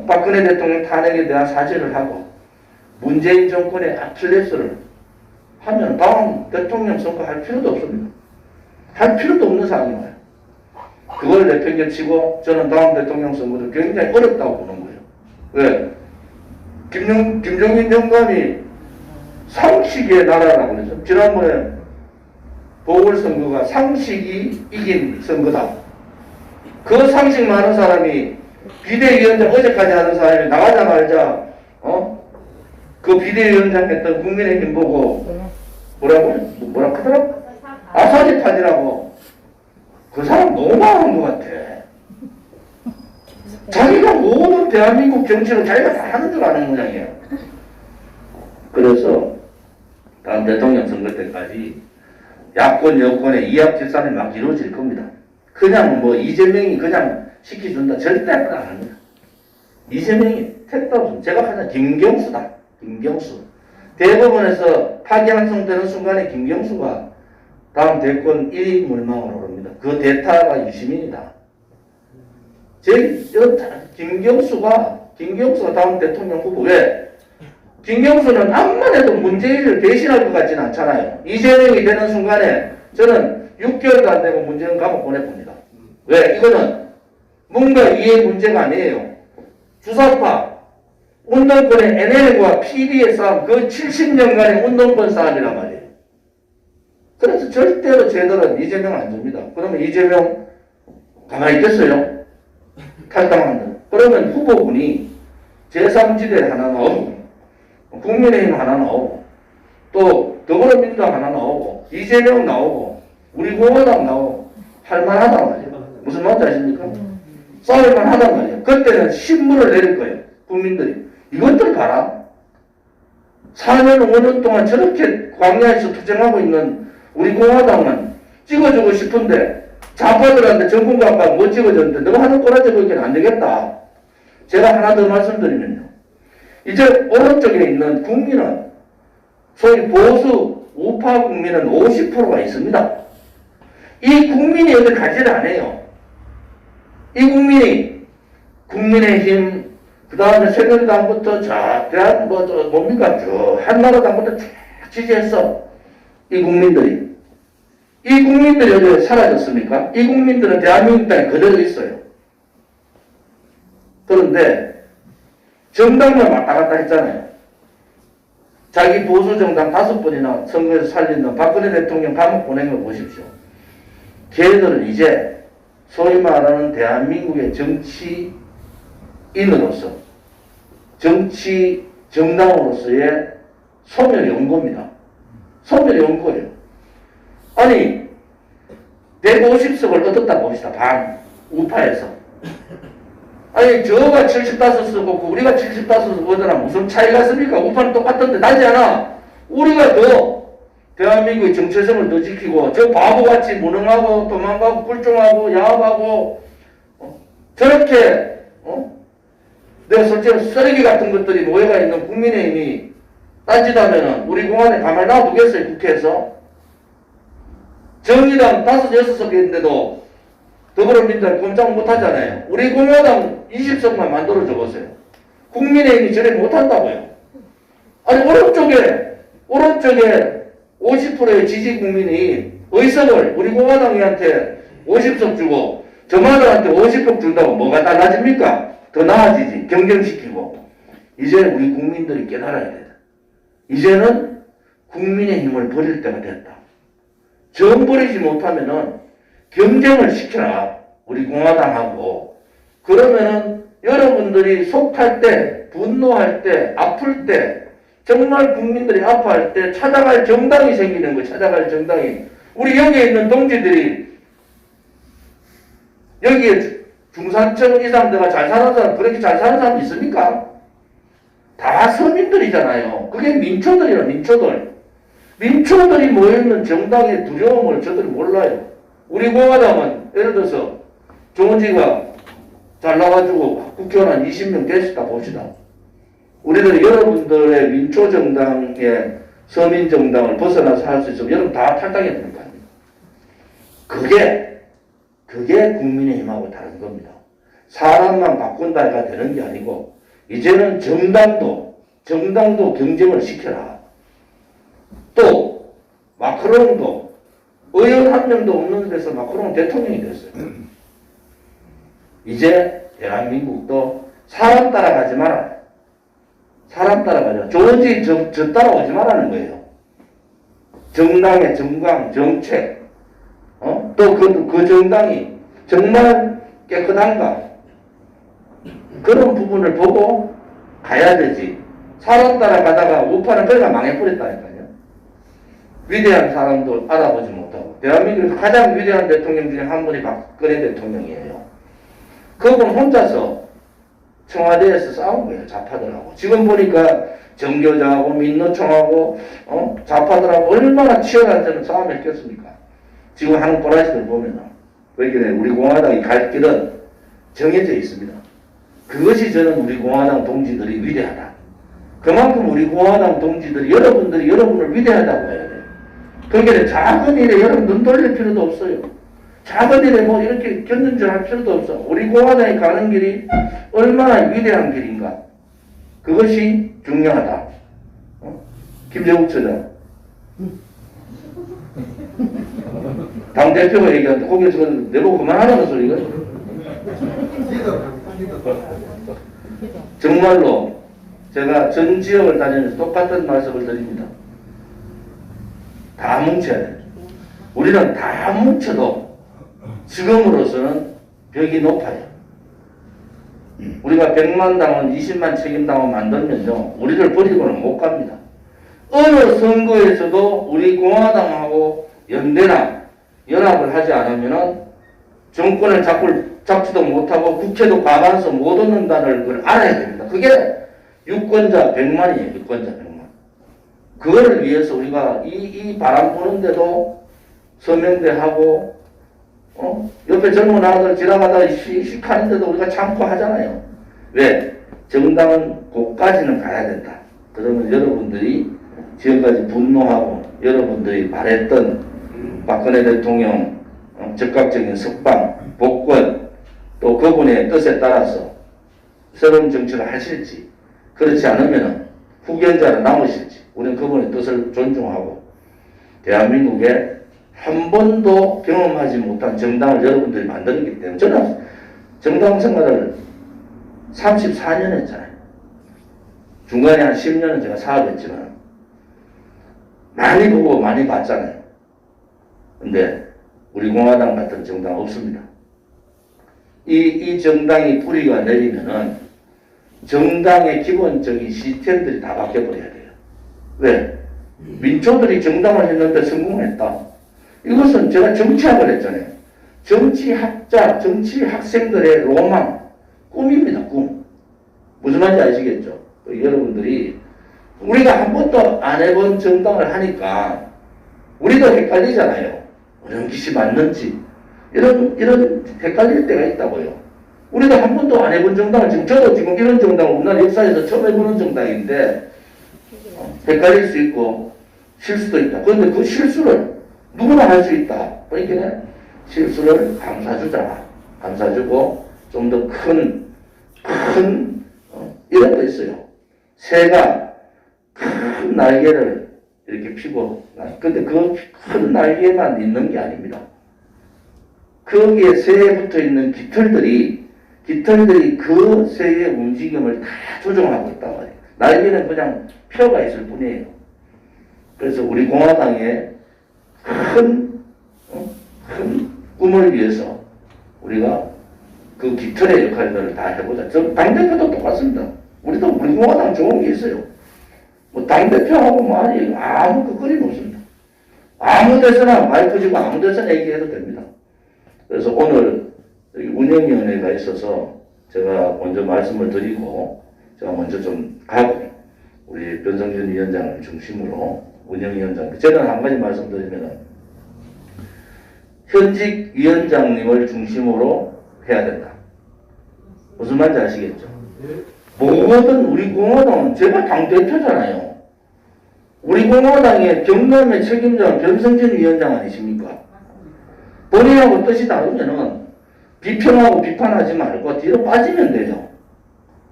박근혜 대통령 탄핵에 대한 사죄를 하고 문재인 정권의 아킬레스를 하면 다음 대통령 선거 할 필요도 없습니다. 할 필요도 없는 상황이에요. 그걸 내팽개치고 저는 다음 대통령 선거도 굉장히 어렵다고 보는 거예요. 왜? 김종인 영감이 상식의 나라라고 그랬죠. 지난번에 보궐선거가 상식이 이긴 선거다. 그 상식 많은 사람이 비대위원장 어제까지 하는 사람이 나가자마자 그 비대위원장 했던 국민의힘 보고 뭐라 하더라? 아사리판이라고. 그 사람 너무 망한 것 같아. 자기가 모든 대한민국 정치를 자기가 다 하는 줄 아는 모양이에요. 그래서 다음 대통령 선거 때까지 야권 여권의 이합집산이 막 이루어질 겁니다. 그냥 뭐 이재명이 그냥 시켜준다 절대 안 합니다. 이재명이 택도 없습니다. 제가 하자 김경수다. 김경수. 대법원에서 파기환송되는 순간에 김경수가 다음 대권 1위 물망으로 오릅니다. 그 대타가 유시민이다. 김경수가 다음 대통령 후보. 왜? 김경수는 암만 해도 문재인을 배신할 것 같지는 않잖아요. 이재명이 되는 순간에 저는 6개월도 안 되고 문재인 감옥 보내봅니다. 왜? 이거는 뭔가 이해 문제가 아니에요. 주사파, 운동권의 NL과 PD의 싸움, 그 70년간의 운동권 싸움이란 말이에요. 그래서 절대로 쟤들은 이재명 안 줍니다. 그러면 이재명 가만히 있겠어요? 탈당한다. 그러면 후보군이 제3지대 하나 나오고, 국민의힘 하나 나오고, 또 더불어민주당 하나 나오고, 이재명 나오고, 우리 공화당 나오고, 할만하단 말이에요. 무슨 말인지 아십니까? 싸울만 하단 말이에요. 그때는 신문을 내릴 거예요. 국민들이. 이것들 봐라. 4년, 5년 동안 저렇게 광야에서 투쟁하고 있는 우리 공화당은 찍어주고 싶은데 좌파들한테 정권 갖고 못 찍어줬는데 너가 하는 꼬라지 보기에는 안 되겠다. 제가 하나 더 말씀드리면요. 이제 오른쪽에 있는 국민은 소위 보수 우파 국민은 50%가 있습니다. 이 국민이 여기 가지를 안 해요. 이 국민이 국민의힘 그 다음에 새누리당부터 대한 뭡니까 한나라당부터 쭉 지지했어. 이 국민들이 어디 사라졌습니까? 이 국민들은 대한민국 땅에 그대로 있어요. 그런데 정당만 왔다 갔다 했잖아요. 자기 보수 정당 5번이나 선거에서 살린 박근혜 대통령 감옥 보낸 거 보십시오. 걔들은 이제 소위 말하는 대한민국의 정치인으로서 정치 정당으로서의 소멸이 온 겁니다. 소멸이 온 거예요. 아니 150석을 얻었다 봅시다. 반 우파에서. 아니 저가 75 쓰고 우리가 75 얻으나 무슨 차이가 있습니까? 우파는 똑같던데 나지 않아. 우리가 더 대한민국의 정체성을 더 지키고 저 바보같이 무능하고 도망가고 굴종하고 야합하고 저렇게 내가 솔직히 쓰레기 같은 것들이 모여가 있는 국민의힘이 딴짓하면은 우리 공안에 가만히 놔두겠어요. 국회에서. 정의당 5, 6석 있는데도 더불어민주당 꼼짝 못하잖아요. 우리 공화당 20석만 만들어 줘보세요. 국민의힘이 저래 못한다고요. 아니 오른쪽에 50%의 지지 국민이 의석을 우리 공화당한테 50석 주고 저마다한테 50석 준다고 뭐가 달라집니까? 더 나아지지. 경쟁시키고. 이제 우리 국민들이 깨달아야 된다. 이제는 국민의 힘을 버릴 때가 됐다. 정 버리지 못하면은 경쟁을 시켜라. 우리 공화당하고. 그러면은 여러분들이 속할 때, 분노할 때, 아플 때, 정말 국민들이 아파할 때 찾아갈 정당이 생기는 거, 찾아갈 정당이. 우리 여기에 있는 동지들이 여기에 중산층 이상들과 잘 사는 사람, 그렇게 잘 사는 사람 있습니까? 다 서민들이잖아요. 그게 민초들이라, 민초들. 민초들이 모여있는 정당의 두려움을 저들이 몰라요. 우리 공화당은 예를 들어서 조은지가 잘 나가지고 국회의원 한 20명 됐다 봅시다. 우리들이 여러분들의 민초정당의 서민정당을 벗어나서 할 수 있으면 여러분 다 탈당해야 되는 거 아닙니까? 그게 국민의힘하고 다른 겁니다. 사람만 바꾼다가 되는 게 아니고 이제는 정당도 경쟁을 시켜라. 또 마크롱도 의원 한 명도 없는 데서 마크롱 대통령이 됐어요. 이제 대한민국도 사람 따라가지 마라. 사람 따라가지 마. 조은지 저 따라오지 말라는 거예요. 정당의 정강, 정책, 또 그 정당이 정말 깨끗한가? 그런 부분을 보고 가야 되지. 사람 따라가다가 우파는 그래가 망해버렸다니까요. 위대한 사람도 알아보지 못하고. 대한민국에서 가장 위대한 대통령 중에 한 분이 박근혜 대통령이에요. 그분 혼자서 청와대에서 싸운 거예요. 좌파들하고. 지금 보니까 정교자하고 민노총하고 좌파들하고 얼마나 치열한 싸움을 했겠습니까? 지금 하는 꼬라지들 보면은. 그러니까 우리 공화당이 갈 길은 정해져 있습니다. 그것이 저는 우리 공화당 동지들이 위대하다. 그만큼 우리 공화당 동지들이 여러분들이 여러분을 위대하다고 해야 돼요. 그러니까 작은 일에 여러분 눈 돌릴 필요도 없어요. 작은 일에 뭐 이렇게 견눈질할 필요도 없어. 우리 공화당이 가는 길이 얼마나 위대한 길인가. 그것이 중요하다. 김재국 처장. 당대표가 얘기하는데 거기서 내보고 그만하라는 소리가. 정말로 제가 전 지역을 다니면서 똑같은 말씀을 드립니다. 다 뭉쳐야 돼. 우리는 다 뭉쳐도 지금으로서는 벽이 높아요. 우리가 100만 당원, 20만 책임당원 만들면요, 우리를 버리고는 못 갑니다. 어느 선거에서도 우리 공화당하고 연대나 연합을 하지 않으면은 정권을 잡지도 못하고 국회도 과반수 못 얻는다는 걸 알아야 됩니다. 그게 유권자 100만이에요. 유권자 100만. 그거를 위해서 우리가 이 바람 부는데도 서명대하고 옆에 젊은 아들 지나가다 씩씩하는데도 우리가 참고 하잖아요. 왜? 정당은 곳까지는 가야 된다. 그러면 여러분들이 지금까지 분노하고 여러분들이 바랬던 박근혜 대통령 적극적인 석방, 복권, 또 그분의 뜻에 따라서 새로운 정치를 하실지, 그렇지 않으면 후견자로 남으실지, 우리는 그분의 뜻을 존중하고 대한민국에 한 번도 경험하지 못한 정당을 여러분들이 만들었기 때문에, 저는 정당 생활을 34년 했잖아요. 중간에 한 10년은 제가 사업했지만 많이 보고 많이 봤잖아요. 근데 우리 공화당 같은 정당 없습니다. 이 정당이 뿌리가 내리면은 정당의 기본적인 시스템들이 다 바뀌어버려야 돼요. 왜? 민초들이 정당을 했는데 성공했다. 이것은 제가 정치학을 했잖아요. 정치학자, 정치학생들의 로망, 꿈입니다. 꿈. 무슨 말인지 아시겠죠? 여러분들이 우리가 한 번도 안 해본 정당을 하니까 우리도 헷갈리잖아요. 어느 것이 맞는지 이런 헷갈릴 때가 있다고요. 우리도 한 번도 안 해본 정당을 저도 지금 이런 정당을 우리나라 역사에서 처음 해보는 정당인데 헷갈릴 수 있고 실수도 있다. 그런데 그 실수를 누구나 할 수 있다. 그러니까 실수를 감싸주자. 감싸주고 좀 더 큰 이런 거 있어요. 새가 큰 날개를 이렇게 피고, 근데 그 큰 날개만 있는 게 아닙니다. 거기에 새에 붙어 있는 깃털들이 그 새의 움직임을 다 조종하고 있단 말이에요. 날개는 그냥 펴가 있을 뿐이에요. 그래서 우리 공화당의 큰 꿈을 위해서 우리가 그 깃털의 역할들을 다 해보자. 당대표도 똑같습니다. 우리 공화당 좋은 게 있어요. 뭐 당대표하고 뭐 아무 그 거림 없습니다. 아무 데서나 마이크 쥐고 아무 데서나 얘기해도 됩니다. 그래서 오늘 여기 운영위원회가 있어서 제가 먼저 말씀을 드리고 제가 먼저 좀 가고 우리 변성준 위원장을 중심으로 운영위원장 저는 한 가지 말씀드리면 현직 위원장님을 중심으로 해야 된다. 무슨 말인지 아시겠죠? 모든 우리 공화당은 제가 당대표잖아요. 우리 공화당의 경남의 책임자는 변성준 위원장 아니십니까? 본인하고 뜻이 다르면은 비평하고 비판하지 말고 뒤로 빠지면 돼요.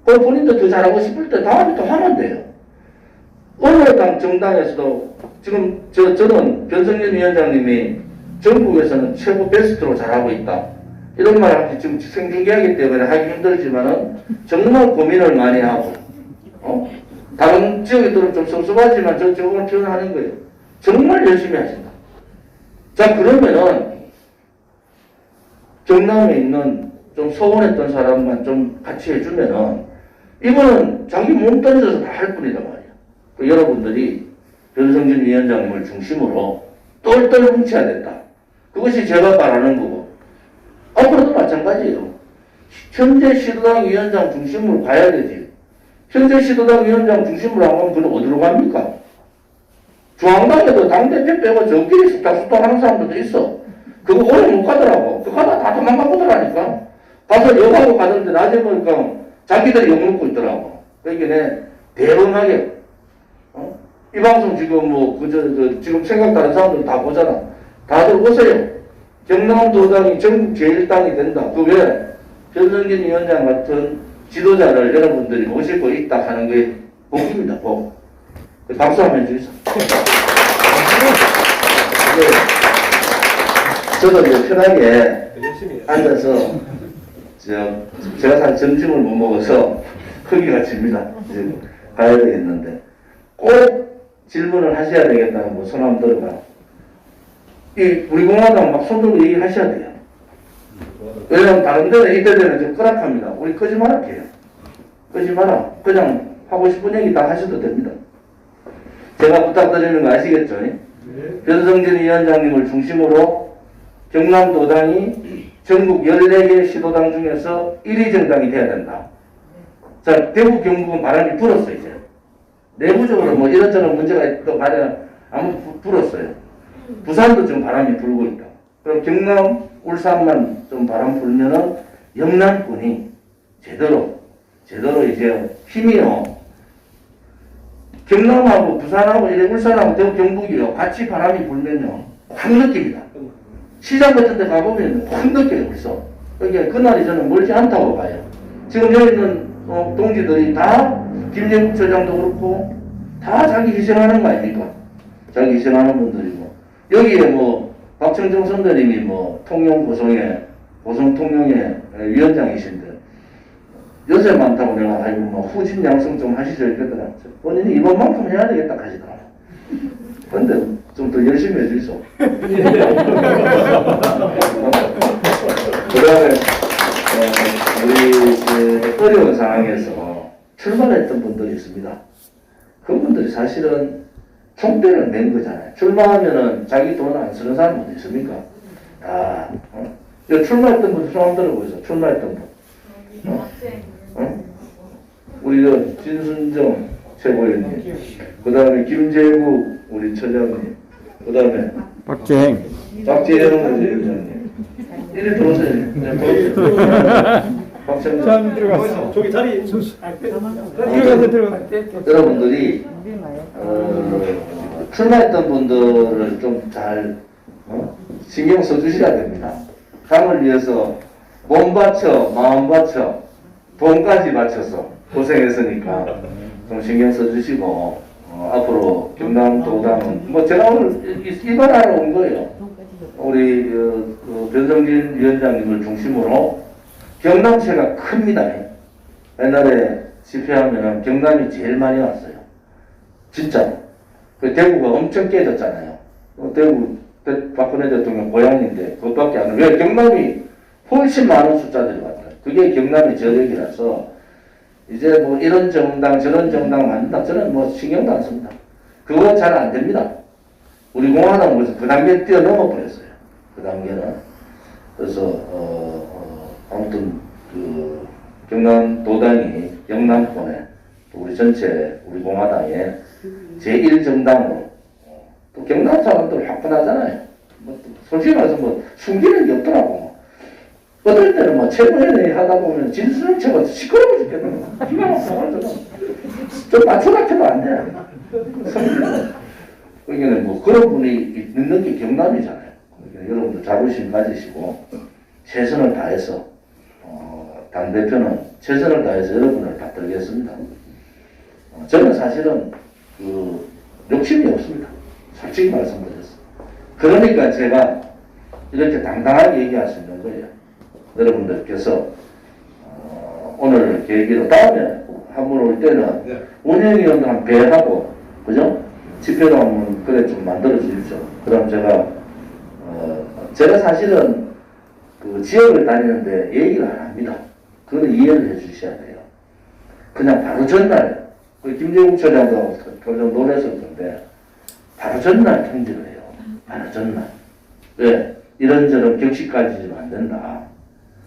그럼 본인도 더 잘하고 싶을 때 다음에 또 하면 돼요. 어느 정당에서도 지금 저는 변성준 위원장님이 전국에서는 최고 베스트로 잘하고 있다. 이런 말을 지금 생중계하기 때문에 하기 힘들지만은 정말 고민을 많이 하고, 다른 지역에들은 좀 섭섭하지만 저걸 표현하는 거예요. 정말 열심히 하신다. 자, 그러면은 경남에 있는 좀 서운했던 사람만 좀 같이 해주면은 이거는 자기 몸 던져서 다 할 뿐이단 말이에요. 여러분들이 변성준 위원장님을 중심으로 똘똘 뭉쳐야 된다. 그것이 제가 바라는 거고 앞으로도 마찬가지예요. 현재 시도당 위원장 중심으로 가야 되지. 현재 시도당 위원장 중심으로 안 가면 그는 어디로 갑니까? 중앙당에도 당대표 빼고 저끼리 수탁수탁 하는 사람들도 있어. 그거 오래 못 가더라고. 그거 가다 다 도망가보더라니까. 가서 욕하고 가던데 나중에 보니까 자기들이 욕먹고 있더라고. 그러니까 대범하게 이 방송 지금 지금 생각 다른 사람들 다 보잖아. 다들 오세요. 경남도당이 전국 제1당이 된다. 그 외에 변성진 위원장 같은 지도자를 여러분들이 모시고 있다 하는 게 복입니다. 복. 박수 한번 해주세요. 저도 이제 편하게 앉아서 제가 사실 점심을 못 먹어서 허기가 집니다. 이제 가야 되겠는데 꼭 질문을 하셔야 되겠다는 거 손 한번 들어봐. 우리 공화당 막 손들고 얘기하셔야 돼요. 왜냐면 다른 데는 이때되면 좀 끄락합니다. 우리 거짓말 할게요. 거짓말 그냥 하고 싶은 얘기 다 하셔도 됩니다. 제가 부탁드리는 거 아시겠죠? 네. 변성진 위원장님을 중심으로 경남도당이 전국 14개 시도당 중에서 1위 정당이 돼야 된다. 자, 대구 경북은 바람이 불었어요. 이제 내부적으로 뭐 이런저런 문제가 또 아무 불었어요. 부산도 좀 바람이 불고 있다. 그럼 경남, 울산만 좀 바람 불면은 영남권이 제대로 이제 힘이요. 경남하고 부산하고 울산하고 대구 경북이요. 같이 바람이 불면요. 확 느낍니다. 시장 같은 데 가보면 확 느껴요. 벌써. 그러니까 그날이 저는 멀지 않다고 봐요. 지금 여기 있는 동지들이 다 김영국 처장도 그렇고 다 자기 희생하는 거 아닙니까? 자기 희생하는 분들이고 여기에 뭐 박청정 선배님이 뭐 고성 통영의 위원장이신데 요새 많다고 내가 아이고 뭐 후진 양성 좀 하시죠 이랬더라. 본인이 이번만큼 해야 되겠다 하시더라. 근데 좀 더 열심히 해주소. 그 다음에 우리 어려운 상황에서 출마했던 분들이 있습니다. 그분들이 사실은 총대를 낸 거잖아요. 출마하면은 자기 돈 안 쓰는 사람도 있습니까? 출마했던 분 손 들어 보이소. 출마했던 분. 우리 진순정 최고위원님, 그 다음에 김재국 우리 처장님, 그 다음에 박재행 위원장님. 이리 들어오세요. 박정장 들어갔어. 저기 자리 들어가서 여러분들이 출마했던 분들을 좀 잘 신경 써주셔야 됩니다. 당을 위해서 몸 바쳐, 마음 바쳐, 돈까지 바쳐서 고생했으니까 좀 신경 써주시고 앞으로 경남도당은 뭐 제가 오늘 이 말하러 온 거예요. 우리 변성진 위원장님을 중심으로 경남시가 큽니다. 옛날에 집회하면은 경남이 제일 많이 왔어요. 진짜. 그 대구가 엄청 깨졌잖아요. 대구 박근혜 대통령 고향인데 그것밖에 안 해요. 왜? 경남이 훨씬 많은 숫자들이 왔어요. 그게 경남의 저력이라서 이제 뭐 이런 정당 저런 정당 만든다 저는 뭐 신경도 안 씁니다. 그거 잘 안 됩니다. 우리 공화당은 벌써 그 단계 뛰어넘어 버렸어요. 그 단계는. 그래서 아무튼 그 경남도당이 영남권에 우리 전체 우리 공화당의 제1정당으로 또 경남 사람들 화끈하잖아요. 뭐 솔직히 말해서 뭐 숨기는 게 없더라고. 어떨 때는 뭐 최고위원회 하다 보면 진수령 채가 시끄러워 죽겠는 거. 기가 막혀가지고 좀 맞춰가지도 안 돼. 그러니까 뭐 그런 분이 있는 게 경남이잖아요. 그러니까 여러분들 자부심 가지시고 최선을 다해서 당대표는 최선을 다해서 여러분을 받들겠습니다. 저는 사실은 그 욕심이 없습니다. 솔직히 말씀드렸어요. 그러니까 제가 이렇게 당당하게 얘기할 수 있는 거예요. 여러분들께서 오늘 계기로 다음에 한 번 올 때는 네. 운영위원도 한 배하고 그죠? 집회도 한번 그래 좀 만들어 주십시오. 그럼 제가 사실은 그 지역을 다니는데 얘기를 안 합니다. 그건 이해를 해 주셔야 돼요. 그냥 바로 전날 김재국 처장도 좀 놀랐을 건데 바로 전날 통지를 해요. 바로 전날. 왜? 이런저런 격식까지 좀 안 된다.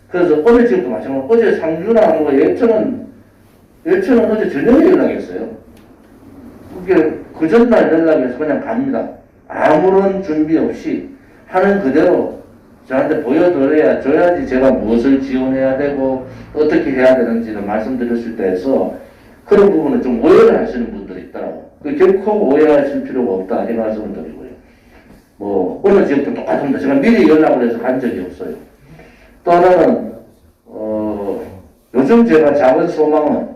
그래서 어느 지역도 마찬가지로 어제 상주나 뭐 예천은 어제 저녁에 연락했어요. 그게 그 전날 연락해서 그냥 갑니다. 아무런 준비 없이 하는 그대로 저한테 보여줘야지 제가 무엇을 지원해야 되고 어떻게 해야 되는지를 말씀드렸을 때 해서 그런 부분은 좀 오해를 하시는 분들이 있더라고. 결코 오해하실 필요가 없다 이 말씀을 드리고요. 뭐 어느 지역도 똑같습니다. 제가 미리 연락을 해서 간 적이 없어요. 또 하나는 요즘 제가 작은 소망은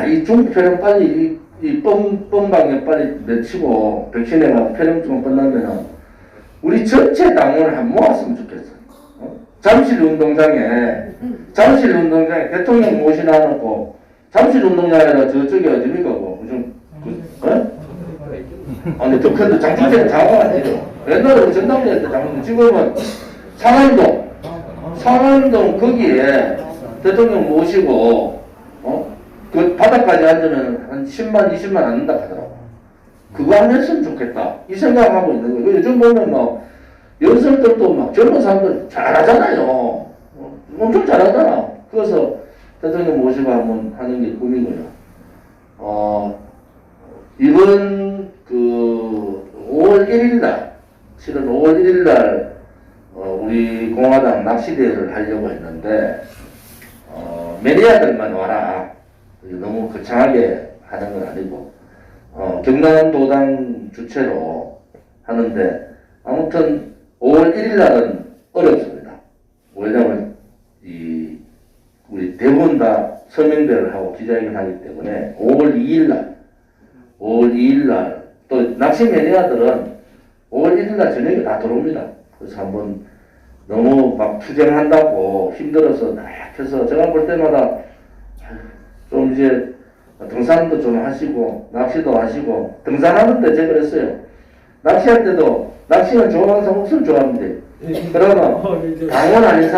이 중국 폐렴 빨리 이 뻔방에 빨리 내치고 백신에가 폐렴증 끝나면은 우리 전체 당원을 한 모았으면 좋겠어요. 잠실 운동장에 대통령 모시나 놓고 잠실 운동장에다 저쪽에 어딥니까 아니 더 큰데 장충제는 장관 아니에요. 옛날에 우리 전당대회 때 장관 지금은 상암동 거기에 대통령 모시고 그 바닥까지 앉으면 한 10만 20만 안 된다 하더라고. 그거 안 했으면 좋겠다 이 생각하고 있는 거예요. 요즘 보면 막 연설들도 막 젊은 사람들 잘하잖아요. 엄청 잘하잖아. 그래서 대통령 모시고 한번 하는 게 꿈이고요. 이번 그 5월 1일날 실은 5월 1일날 우리 공화당 낚시대회를 하려고 했는데 매니아들만 와라. 너무 거창하게 하는 건 아니고 경남도당 주최로 하는데 아무튼 5월 1일 날은 어렵습니다. 왜냐하면 우리 대부분 다 서명대를 하고 기자회견 하기 때문에 5월 2일 날 또 낚시 매니아들은 5월 1일 날 저녁에 다 들어옵니다. 그래서 한번 너무 막 투쟁한다고 힘들어서 나약해서 제가 볼 때마다 좀 이제 등산도 좀 하시고 낚시도 하시고 등산하는데 제가 그랬어요. 낚시할 때도 낚시는 좋아하는 사람 없으면 좋아합니다. 그러면 당원 아닌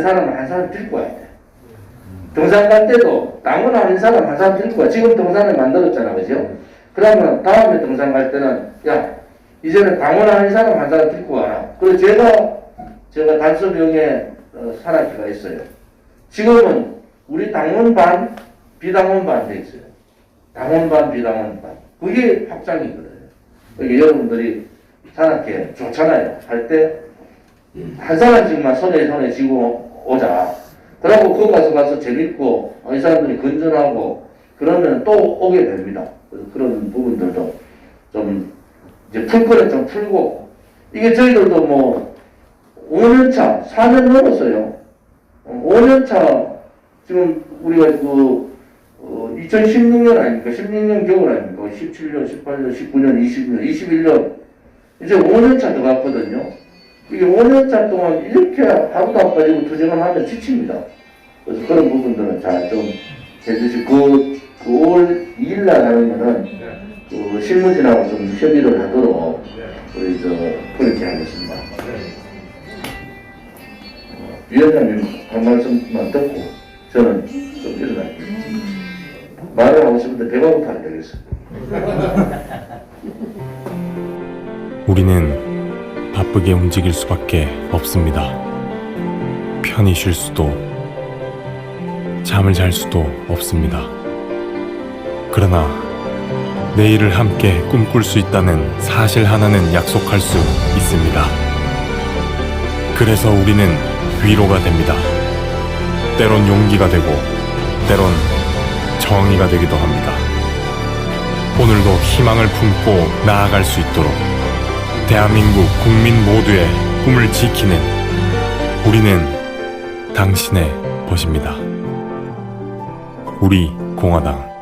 사람 한 사람 데리고 와야 돼. 등산 갈 때도 당원 아닌 사람 한 사람 데리고 와. 지금 등산을 만들었잖아, 그죠? 그러면 다음에 등산 갈 때는 이제는 당원 아닌 사람 한 사람 데리고 와라. 그래서 제가 단서명에 산악회가 있어요. 지금은 우리 당원 반, 비당원 반 돼 있어요. 당원 반, 비당원 반. 그게 확장이거든요. 그러니까 여러분들이 산악회 좋잖아요. 할 때 한 사람씩만 손에 쥐고 오자. 그러고 거기 가서 재밌고 이 사람들이 건전하고 그러면 또 오게 됩니다. 그래서 그런 부분들도 좀 이제 풀 거는 좀 풀고 이게 저희들도 뭐 5년차 4년 넘었어요. 5년차 지금 우리가 2016년 아닙니까? 16년 겨울 아닙니까? 17년, 18년, 19년, 20년, 21년 이제 5년차 들어갔거든요. 이게 5년차 동안 이렇게 하루도 안 빠지고 투쟁을 하면 지칩니다. 그래서 그런 부분들은 잘 좀 해주시고, 그 5월 2일 날 하는 거는 그 실무진하고 좀 협의를 하도록 우리 그렇게 하겠습니다. 위원장님 한 말씀만 듣고 저는 좀 일어날게요. 말을 하고 싶은데 배가 고파야 되겠어. 우리는 바쁘게 움직일 수밖에 없습니다. 편히 쉴 수도, 잠을 잘 수도 없습니다. 그러나 내일을 함께 꿈꿀 수 있다는 사실 하나는 약속할 수 있습니다. 그래서 우리는 위로가 됩니다. 때론 용기가 되고, 때론 정의가 되기도 합니다. 오늘도 희망을 품고 나아갈 수 있도록 대한민국 국민 모두의 꿈을 지키는 우리는 당신의 것입니다. 우리 공화당